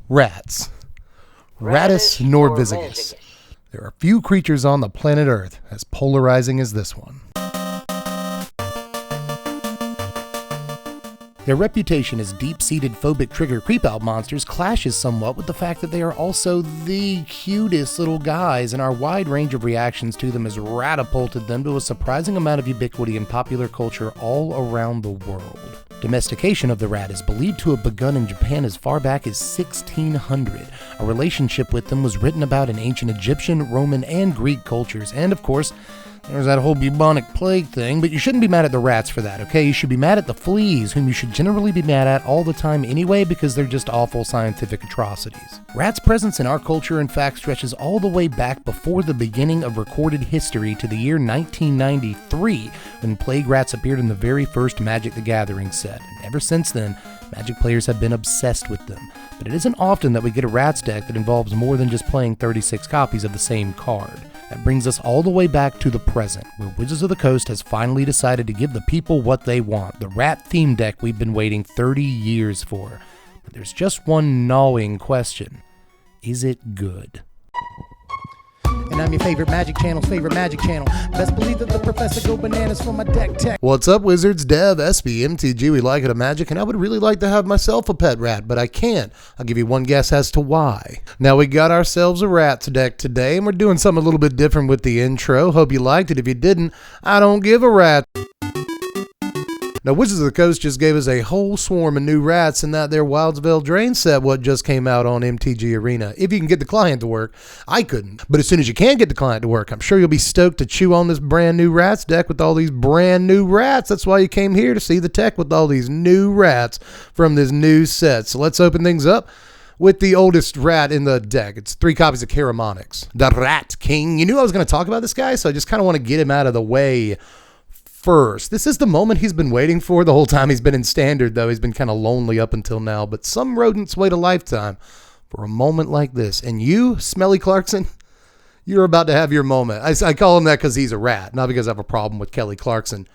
Rats. Rattus norvisigus. There are few creatures on the planet Earth as polarizing as this one. Their reputation as deep-seated phobic trigger creep-out monsters clashes somewhat with the fact that they are also the cutest little guys, and our wide range of reactions to them has catapulted them to a surprising amount of ubiquity in popular culture all around the world. Domestication of the rat is believed to have begun in Japan as far back as 1600. A relationship with them was written about in ancient Egyptian, Roman, and Greek cultures, and of course, there's that whole bubonic plague thing, but you shouldn't be mad at the rats for that, okay? You should be mad at the fleas, whom you should generally be mad at all the time anyway because they're just awful scientific atrocities. Rats' presence in our culture, in fact, stretches all the way back before the beginning of recorded history to the year 1993, when plague rats appeared in the very first Magic the Gathering set. And ever since then, Magic players have been obsessed with them. But it isn't often that we get a rats deck that involves more than just playing 36 copies of the same card. That brings us all the way back to the present, where Wizards of the Coast has finally decided to give the people what they want, the rat theme deck we've been waiting 30 years for. But there's just one gnawing question. Is it good? And I'm your favorite Magic Channel's favorite Magic Channel. Best believe that the professor go bananas for my deck tech. What's up, Wizards? Dev, SB, MTG, we like it at Magic, and I would really like to have myself a pet rat, but I can't. I'll give you one guess as to why. Now, we got ourselves a rats deck today, and we're doing something a little bit different with the intro. Hope you liked it. If you didn't, I don't give a rat. Now, Wizards of the Coast just gave us a whole swarm of new rats in that their Wilds of Eldraine set what just came out on MTG Arena. If you can get the client to work, I couldn't. But as soon as you can get the client to work, I'm sure you'll be stoked to chew on this brand new rats deck with all these brand new rats. That's why you came here, to see the tech with all these new rats from this new set. So let's open things up with the oldest rat in the deck. It's 3 copies of Karamonix, the Rat King. You knew I was going to talk about this guy, so I just kind of want to get him out of the way first. This is the moment he's been waiting for the whole time he's been in Standard, though. He's been kind of lonely up until now, but some rodents wait a lifetime for a moment like this. And you, Smelly Clarkson, you're about to have your moment. I call him that because he's a rat, not because I have a problem with Kelly Clarkson.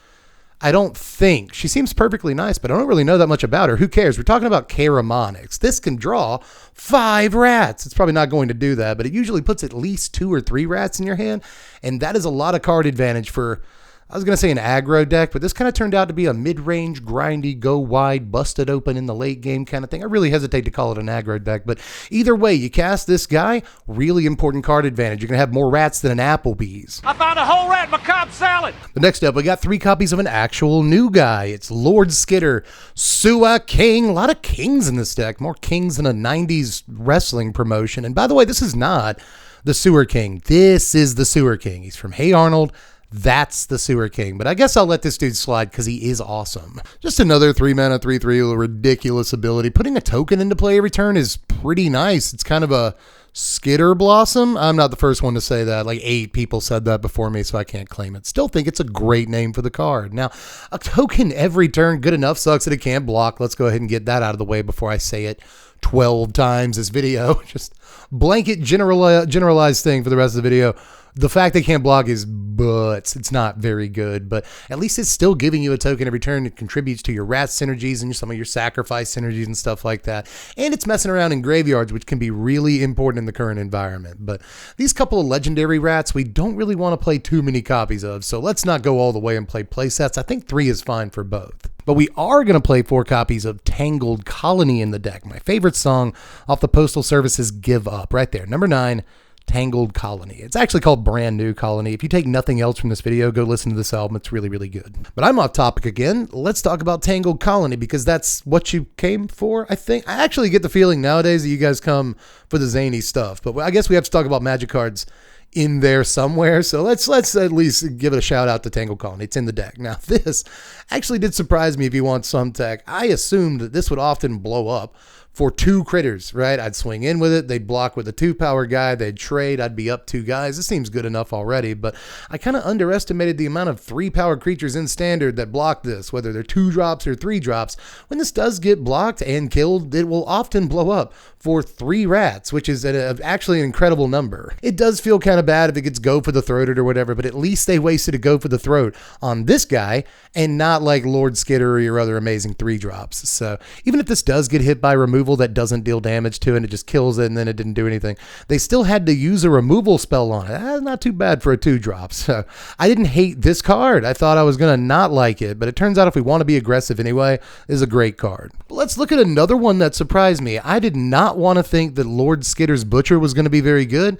I don't think. She seems perfectly nice, but I don't really know that much about her. Who cares? We're talking about Karamonix. This can draw 5 rats. It's probably not going to do that, but it usually puts at least 2 or 3 rats in your hand, and that is a lot of card advantage for, I was going to say an aggro deck, but this kind of turned out to be a mid-range, grindy, go wide, busted open in the late game kind of thing. I really hesitate to call it an aggro deck, but either way, you cast this guy, really important card advantage. You're going to have more rats than an Applebee's. I found a whole rat in my Cobb salad. But next up, we got 3 copies of an actual new guy. It's Lord Skitter, Sewer King. A lot of kings in this deck, more kings than a 90s wrestling promotion. And by the way, this is not the Sewer King. This is the Sewer King. He's from Hey Arnold. That's the Sewer King, but I guess I'll let this dude slide because he is awesome. Just another 3-mana, 3/3 ridiculous ability. Putting a token into play every turn is pretty nice. It's kind of a Skitter Blossom. I'm not the first one to say that. Like 8 people said that before me, so I can't claim it. Still think it's a great name for the card. Now, a token every turn, good enough. Sucks that it can't block. Let's go ahead and get that out of the way before I say it 12 times this video. Just blanket generalized thing for the rest of the video. The fact they can't block is butts. It's not very good, but at least it's still giving you a token every turn. It contributes to your rat synergies and some of your sacrifice synergies and stuff like that. And it's messing around in graveyards, which can be really important in the current environment. But these couple of legendary rats, we don't really want to play too many copies of, so let's not go all the way and play playsets. I think 3 is fine for both. But we are going to play 4 copies of Tangled Colony in the deck. My favorite song off the Postal Service's Give Up, right there, number 9. Tangled Colony. It's actually called Brand New Colony. If you take nothing else from this video, go listen to this album. It's really, really good. But I'm off topic again. Let's talk about Tangled Colony because that's what you came for, I think. I actually get the feeling nowadays that you guys come for the zany stuff. But I guess we have to talk about Magic cards in there somewhere. So let's at least give it a shout out to Tangled Colony. It's in the deck. Now, this actually did surprise me if you want some tech. I assumed that this would often blow up for 2 critters, right? I'd swing in with it. They'd block with a 2-power guy. They'd trade. I'd be up 2 guys. This seems good enough already, but I kind of underestimated the amount of 3-power creatures in Standard that block this, whether they're 2-drops or 3-drops. When this does get blocked and killed, it will often blow up for 3 rats, which is actually an incredible number. It does feel kind of bad if it gets go for the throated or whatever, but at least they wasted a go for the throat on this guy and not like Lord Skitter or your other amazing 3-drops. So even if this does get hit by removal that doesn't deal damage to it and it just kills it and then it didn't do anything, they still had to use a removal spell on it. That's not too bad for a 2-drop. So I didn't hate this card. I thought I was going to not like it, but it turns out if we want to be aggressive anyway, this is a great card. But let's look at another one that surprised me. I did not want to think that Lord Skitter's Butcher was going to be very good.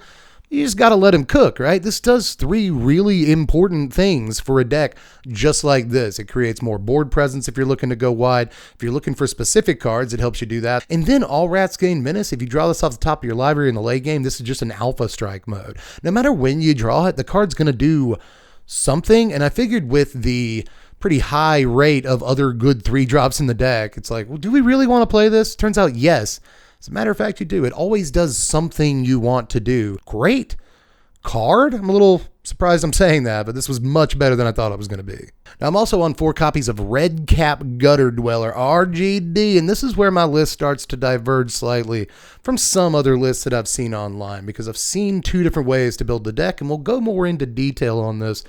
You just got to let him cook, right? This does 3 really important things for a deck just like this. It creates more board presence if you're looking to go wide. If you're looking for specific cards, it helps you do that. And then all rats gain menace. If you draw this off the top of your library in the late game, this is just an alpha strike mode. No matter when you draw it, the card's going to do something. And I figured with the pretty high rate of other good 3-drops in the deck, it's like, well, do we really want to play this? Turns out, yes. As a matter of fact, you do. It always does something you want to do. Great card. I'm a little surprised I'm saying that, but this was much better than I thought it was going to be. Now, I'm also on 4 copies of Red Cap Gutter Dweller, RGD, and this is where my list starts to diverge slightly from some other lists that I've seen online, because I've seen 2 different ways to build the deck, and we'll go more into detail on this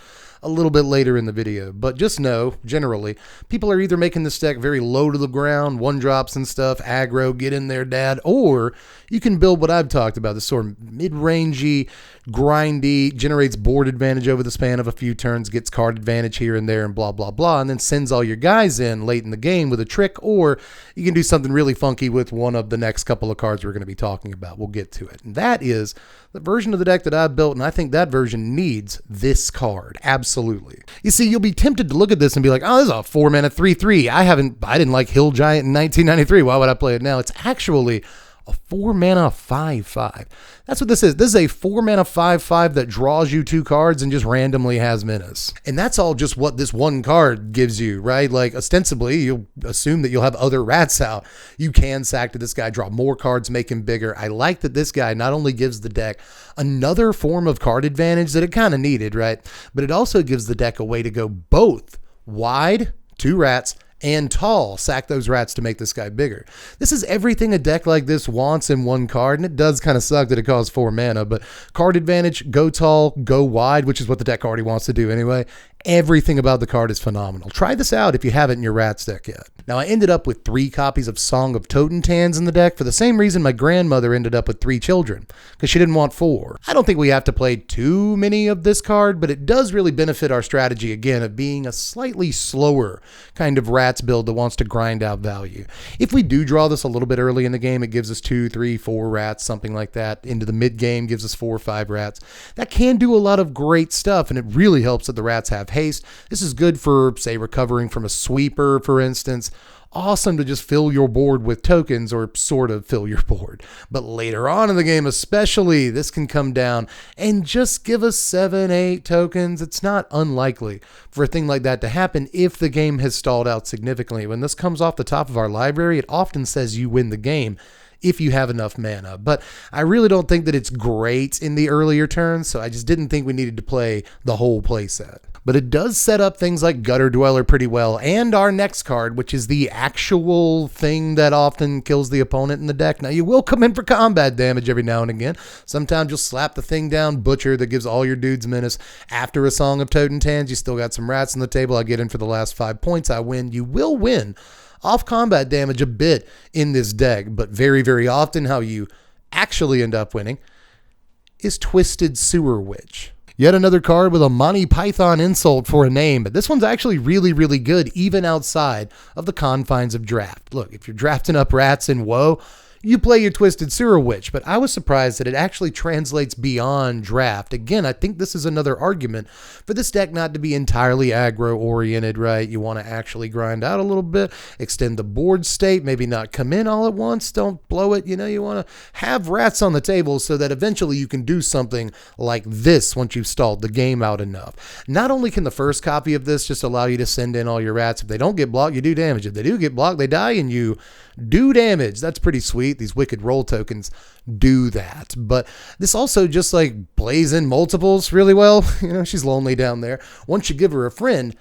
a little bit later in the video. But just know, generally, people are either making this deck very low to the ground, 1-drops and stuff, aggro, get in there, dad, or you can build what I've talked about, this sort of mid-rangey, grindy, generates board advantage over the span of a few turns, gets card advantage here and there, and blah, blah, blah, and then sends all your guys in late in the game with a trick, or you can do something really funky with one of the next couple of cards we're going to be talking about. We'll get to it. And that is the version of the deck that I've built, and I think that version needs this card. Absolutely. You see, you'll be tempted to look at this and be like, oh, this is a 4-mana 3/3. I didn't like Hill Giant in 1993. Why would I play it now? It's actually a 4-mana 5/5. That's what this is. This is a 4-mana 5/5 that draws you 2 cards and just randomly has menace. And that's all just what this one card gives you, right? Like, ostensibly, you'll assume that you'll have other rats out. You can sack to this guy, draw more cards, make him bigger. I like that this guy not only gives the deck another form of card advantage that it kind of needed, right? But it also gives the deck a way to go both wide, 2 rats, and tall, sack those rats to make this guy bigger. This is everything a deck like this wants in one card, and it does kind of suck that it costs 4 mana, but card advantage, go tall, go wide, which is what the deck already wants to do anyway. Everything about the card is phenomenal. Try this out if you haven't in your rats deck yet. Now, I ended up with 3 copies of Song of Totentans in the deck for the same reason my grandmother ended up with 3 children, because she didn't want 4. I don't think we have to play too many of this card, but it does really benefit our strategy, again, of being a slightly slower kind of rats build that wants to grind out value. If we do draw this a little bit early in the game, it gives us 2, 3, 4 rats, something like that. Into the mid game gives us 4 or 5 rats. That can do a lot of great stuff, and it really helps that the rats have haste. This is good for, say, recovering from a sweeper, for instance. Awesome to just fill your board with tokens, or sort of fill your board. But later on in the game especially, this can come down and just give us 7, 8 tokens. It's not unlikely for a thing like that to happen if the game has stalled out significantly. When this comes off the top of our library, it often says you win the game if you have enough mana. But I really don't think that it's great in the earlier turns, so I just didn't think we needed to play the whole playset. But it does set up things like Gutter Dweller pretty well, and our next card, which is the actual thing that often kills the opponent in the deck. Now, you will come in for combat damage every now and again. Sometimes you'll slap the thing down, Butcher, that gives all your dudes menace. After a Song of Totentans, you still got some rats on the table. I get in for the last 5 points. I win. You will win off combat damage a bit in this deck, but very, very often how you actually end up winning is Twisted Sewer Witch. Yet another card with a Monty Python insult for a name, but this one's actually really, really good, even outside of the confines of draft. Look, if you're drafting up rats in WoW, you play your Twisted Sewer Witch, but I was surprised that it actually translates beyond draft. Again, I think this is another argument for this deck not to be entirely aggro-oriented, right? You want to actually grind out a little bit, extend the board state, maybe not come in all at once, don't blow it. You know, you want to have rats on the table so that eventually you can do something like this once you've stalled the game out enough. Not only can the first copy of this just allow you to send in all your rats, if they don't get blocked, you do damage. If they do get blocked, they die and you do damage. That's pretty sweet. These wicked roll tokens do that. But this also just like plays in multiples really well. You know, she's lonely down there. Once you give her a friend,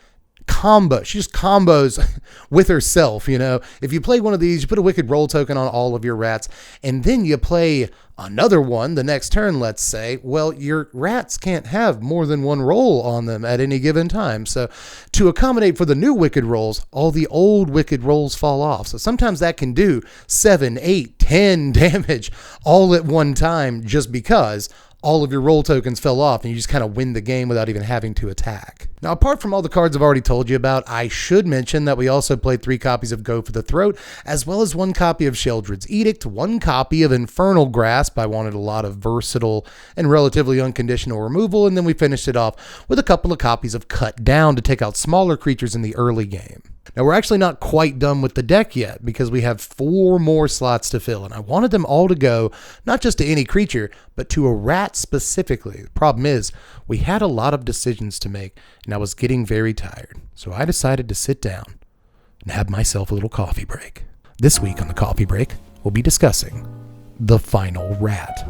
She just combos with herself, you know. If you play one of these, you put a Wicked Roll token on all of your rats, and then you play another one the next turn, let's say, well, your rats can't have more than one roll on them at any given time. So to accommodate for the new Wicked Rolls, all the old Wicked Rolls fall off. So sometimes that can do 7, 8, 10 damage all at one time just because all of your roll tokens fell off and you just kind of win the game without even having to attack. Now, apart from all the cards I've already told you about, I should mention that we also played 3 copies of Go for the Throat, as well as 1 copy of Sheldred's Edict, 1 copy of Infernal Grasp. I wanted a lot of versatile and relatively unconditional removal, and then we finished it off with a couple of copies of Cut Down to take out smaller creatures in the early game. Now, we're actually not quite done with the deck yet because we have 4 more slots to fill, and I wanted them all to go not just to any creature, but to a rat specifically. The problem is, we had a lot of decisions to make, and I was getting very tired. So I decided to sit down and have myself a little coffee break. This week on the coffee break, we'll be discussing the final rat.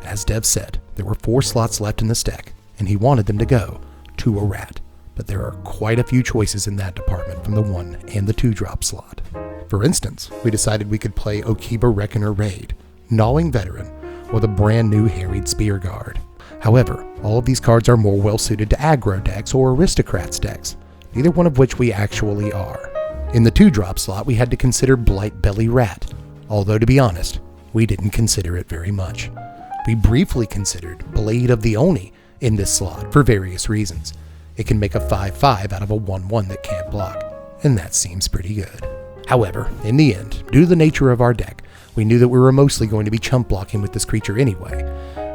As Dev said, there were 4 slots left in this deck, and he wanted them to go to a rat. But there are quite a few choices in that department from the 1 and the 2-drop slot. For instance, we decided we could play Okiba Reckoner Raid, Gnawing Veteran, or the brand new Harried Spearguard. However, all of these cards are more well suited to aggro decks or aristocrats decks, neither one of which we actually are. In the 2-drop slot, we had to consider Blight Belly Rat, although to be honest, we didn't consider it very much. We briefly considered Blade of the Oni in this slot for various reasons. It can make a 5/5 out of a 1/1 that can't block, and that seems pretty good. However, in the end, due to the nature of our deck, we knew that we were mostly going to be chump blocking with this creature anyway,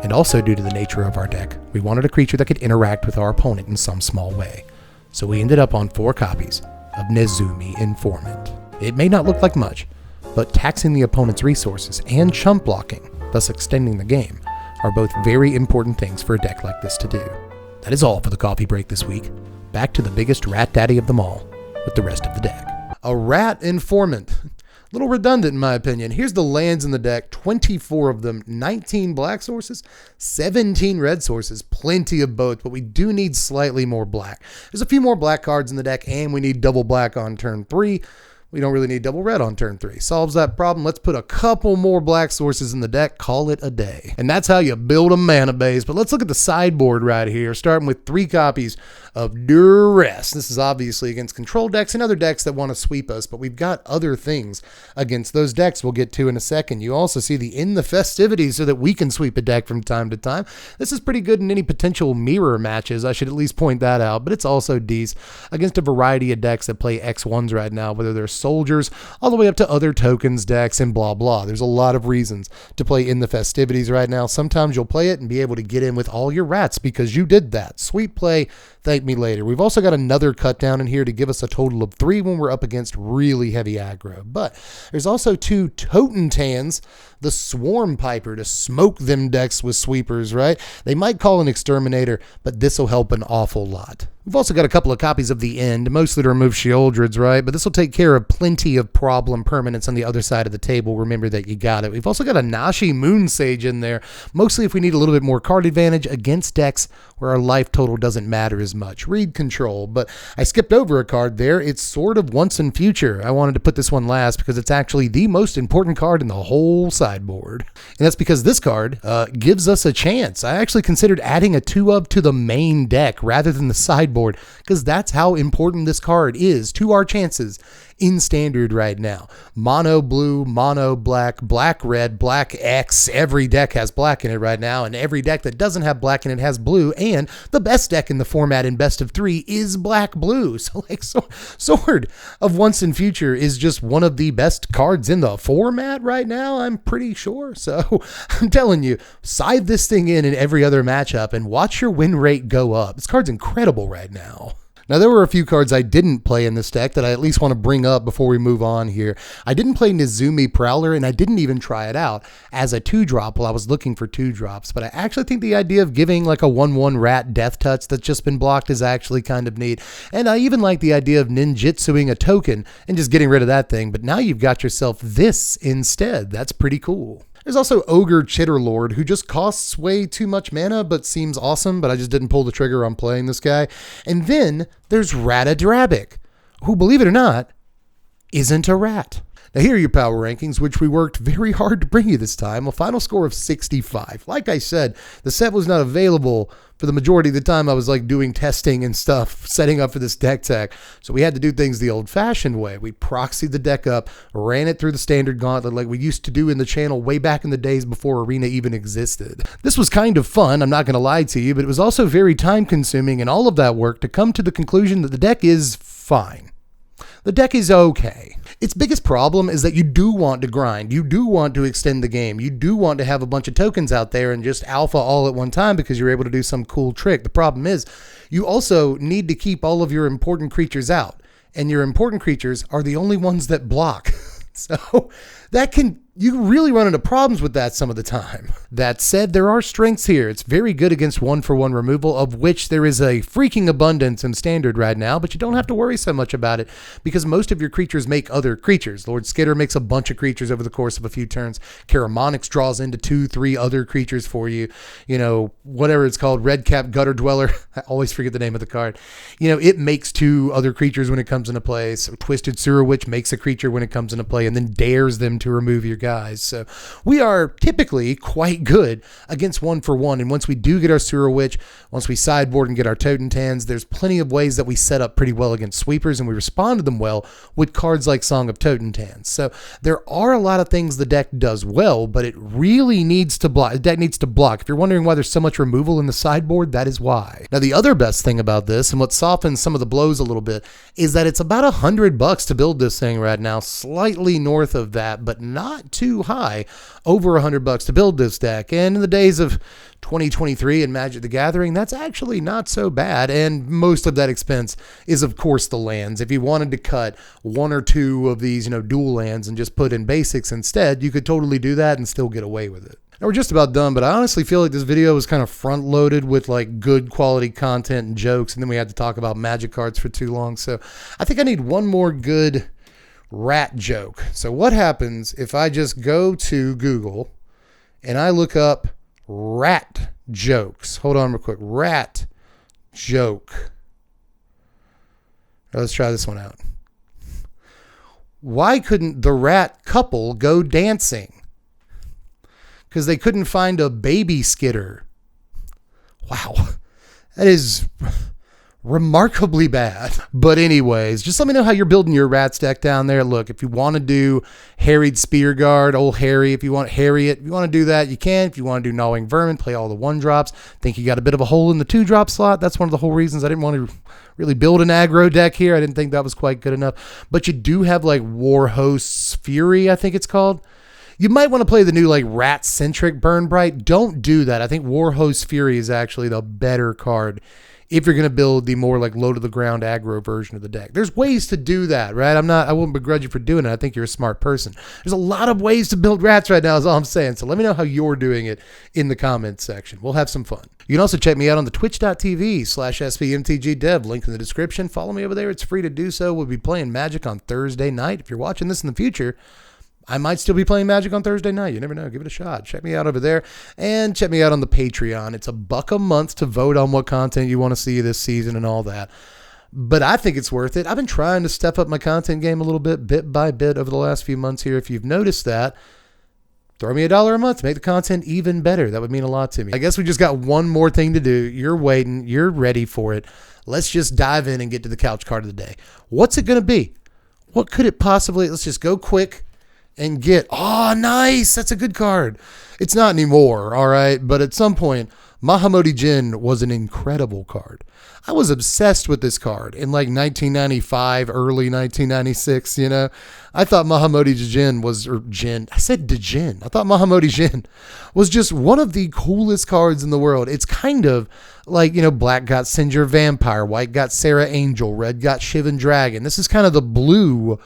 and also due to the nature of our deck, we wanted a creature that could interact with our opponent in some small way. So we ended up on 4 copies of Nezumi Informant. It may not look like much, but taxing the opponent's resources and chump blocking, thus extending the game, are both very important things for a deck like this to do. That is all for the coffee break this week. Back to the biggest rat daddy of them all with the rest of the deck. A Rat Informant. A little redundant in my opinion. Here's the lands in the deck, 24 of them, 19 black sources, 17 red sources, plenty of both, but we do need slightly more black. There's a few more black cards in the deck, and we need double black on turn 3. We don't really need double red on turn 3. Solves that problem. Let's put a couple more black sources in the deck, call it a day. And that's how you build a mana base. But let's look at the sideboard right here, starting with 3 copies of Duress. This is obviously against control decks and other decks that want to sweep us, but we've got other things against those decks we'll get to in a second. You also see the In the Festivities so that we can sweep a deck from time to time. This is pretty good in any potential mirror matches. I should at least point that out, but it's also decent against a variety of decks that play X1s right now, whether they're soldiers all the way up to other tokens decks and blah blah. There's a lot of reasons to play In the Festivities right now. Sometimes you'll play it and be able to get in with all your rats because you did that. Sweet play, thank me later. We've also got another cut down in here to give us a total of 3 when we're up against really heavy aggro. But there's also 2 Totentans, the Swarm Piper, to smoke them decks with sweepers, right? They might call an Exterminator, but this will help an awful lot. We've also got a couple of copies of the End, mostly to remove Sheoldred's, right? But this will take care of plenty of problem permanents on the other side of the table. Remember that you got it. We've also got a Nashi Moonsage in there, mostly if we need a little bit more card advantage against decks where our life total doesn't matter as much. Read Control, but I skipped over a card there. It's sort of Once in Future. I wanted to put this one last because it's actually the most important card in the whole sideboard. And that's because this card gives us a chance. I actually considered adding a 2-of to the main deck rather than the sideboard because that's how important this card is to our chances in Standard right now. Mono blue, mono black, black red, black X. Every deck has black in it right now, and every deck that doesn't have black in it has blue, and the best deck in the format in best of 3 is black blue. So Sword of Once in Future is just one of the best cards in the format right now, I'm pretty sure. So I'm telling you, side this thing in every other matchup and watch your win rate go up. This card's incredible right now. Now, there were a few cards I didn't play in this deck that I at least want to bring up before we move on here. I didn't play Nezumi Prowler, and I didn't even try it out as a 2-drop while I was looking for 2-drops, but I actually think the idea of giving like a 1/1 rat Death Touch that's just been blocked is actually kind of neat, and I even like the idea of ninjutsuing a token and just getting rid of that thing, but now you've got yourself this instead. That's pretty cool. There's also Ogre Chitterlord, who just costs way too much mana, but seems awesome, but I just didn't pull the trigger on playing this guy. And then there's Ratadrabic, who, believe it or not, isn't a rat. Now here are your power rankings, which we worked very hard to bring you this time. A final score of 65. Like I said, the set was not available for the majority of the time. I was like doing testing and stuff, setting up for this deck tech. So we had to do things the old-fashioned way. We proxied the deck up, ran it through the standard gauntlet like we used to do in the channel way back in the days before Arena even existed. This was kind of fun, I'm not going to lie to you, but it was also very time-consuming and all of that work to come to the conclusion that the deck is fine. The deck is okay. Its biggest problem is that you do want to grind. You do want to extend the game. You do want to have a bunch of tokens out there and just alpha all at one time because you're able to do some cool trick. The problem is you also need to keep all of your important creatures out. And your important creatures are the only ones that block. So you really run into problems with that some of the time. That said, there are strengths here. It's very good against 1-for-1 removal, of which there is a freaking abundance in standard right now, but you don't have to worry so much about it because most of your creatures make other creatures. Lord Skitter makes a bunch of creatures over the course of a few turns. Karamonix draws into 2-3 other creatures for you. Whatever it's called, Redcap Gutter Dweller. I always forget the name of the card. It makes 2 other creatures when it comes into play. So Twisted Sewer Witch makes a creature when it comes into play and then dares them to remove your guys. So we are typically quite good against 1-for-1. And once we do get our Sewer Witch, once we sideboard and get our Totentans, there's plenty of ways that we set up pretty well against sweepers and we respond to them well with cards like Song of Totentans. So there are a lot of things the deck does well, but it really needs to block. The deck needs to block. If you're wondering why there's so much removal in the sideboard, that is why. Now the other best thing about this and what softens some of the blows a little bit is that it's about $100 to build this thing right now, slightly north of that, but not too high, over $100 to build this deck. And in the days of 2023 and Magic the Gathering, that's actually not so bad. And most of that expense is, of course, the lands. If you wanted to cut 1 or 2 of these, dual lands and just put in basics instead, you could totally do that and still get away with it. Now we're just about done, but I honestly feel like this video was kind of front loaded with like good quality content and jokes, and then we had to talk about Magic cards for too long. So I think I need one more good rat joke. So what happens if I just go to Google and I look up rat jokes? Hold on real quick. Rat joke. Let's try this one out. Why couldn't the rat couple go dancing? Because they couldn't find a baby skitter. Wow. That is remarkably bad. But anyways, just let me know how you're building your rats deck down there. Look, if you want to do Harried Spearguard, old Harry, if you want Harriet, if you want to do that, you can. If you want to do Gnawing Vermin, play all the 1-drops. Think you got a bit of a hole in the 2-drop slot. That's one of the whole reasons I didn't want to really build an aggro deck here. I didn't think that was quite good enough. But you do have like War Host's Fury, I think it's called. You might want to play the new like rat-centric Burn Bright. Don't do that. I think Warhost's Fury is actually the better card if you're going to build the more like low-to-the-ground aggro version of the deck. There's ways to do that, right? I won't begrudge you for doing it. I think you're a smart person. There's a lot of ways to build rats right now is all I'm saying. So let me know how you're doing it in the comments section. We'll have some fun. You can also check me out on the twitch.tv/SBMTGDev. Link in the description. Follow me over there. It's free to do so. We'll be playing Magic on Thursday night. If you're watching this in the future, I might still be playing Magic on Thursday night. You never know. Give it a shot. Check me out over there and check me out on the Patreon. It's $1 a month to vote on what content you want to see this season and all that. But I think it's worth it. I've been trying to step up my content game a little bit by bit over the last few months here. If you've noticed that, throw me $1 a month to make the content even better. That would mean a lot to me. I guess we just got one more thing to do. You're waiting. You're ready for it. Let's just dive in and get to the couch card of the day. What's it going to be? What could it possibly? Let's just go quick and get, oh, nice. That's a good card. It's not anymore, all right? But at some point, Mahamoti Jin was an incredible card. I was obsessed with this card in like 1995, early 1996, you know? I thought Mahamoti Jin was, or Jin, I said Djinn. I thought Mahamoti Jin was just one of the coolest cards in the world. It's kind of like, you know, black got Sinjur Vampire, white got Sarah Angel, red got Shivan Dragon. This is kind of the blue,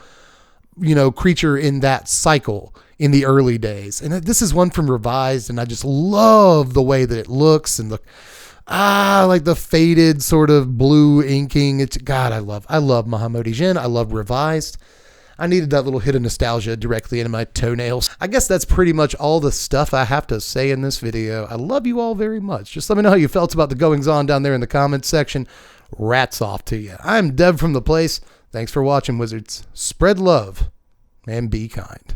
you know, creature in that cycle in the early days. And this is one from Revised, and I just love the way that it looks and like the faded sort of blue inking. It's, God, I love Mahamoti Jin. I love Revised. I needed that little hit of nostalgia directly into my toenails. I guess that's pretty much all the stuff I have to say in this video. I love you all very much. Just let me know how you felt about the goings-on down there in the comments section. Rats off to you. I'm Dev from The Place. Thanks for watching, Wizards. Spread love and be kind.